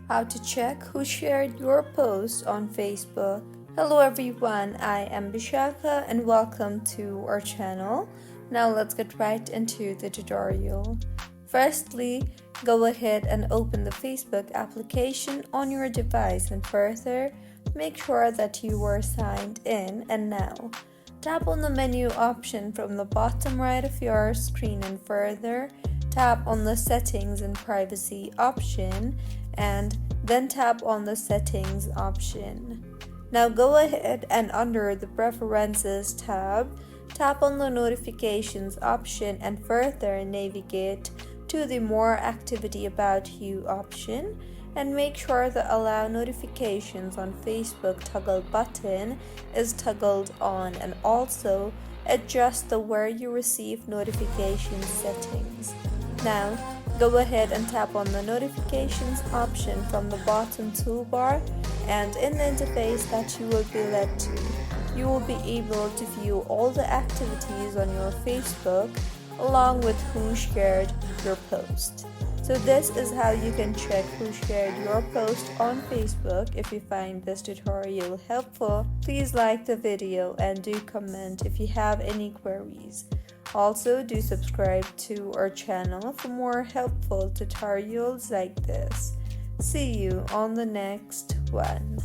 How to check who shared your post on Facebook. Hello everyone, I am Bishaka and welcome to our channel. Now let's get right into the tutorial. Firstly, go ahead and open the Facebook application on your device, and further, make sure that you are signed in. And now, tap on the menu option from the bottom right of your screen, and further, tap on the settings and privacy option, and then tap on the settings option. Now go ahead and under the preferences tab, tap on the notifications option, and further navigate to the more activity about you option, and make sure the allow notifications on Facebook toggle button is toggled on, and also adjust the where you receive notifications settings. Now go ahead and tap on the notifications option from the bottom toolbar, and in the interface that you will be led to, you will be able to view all the activities on your Facebook along with who shared your post. So this is how you can check who shared your post on Facebook. If you find this tutorial helpful, please like the video and do comment if you have any queries. Also, do subscribe to our channel for more helpful tutorials like this. See you on the next one.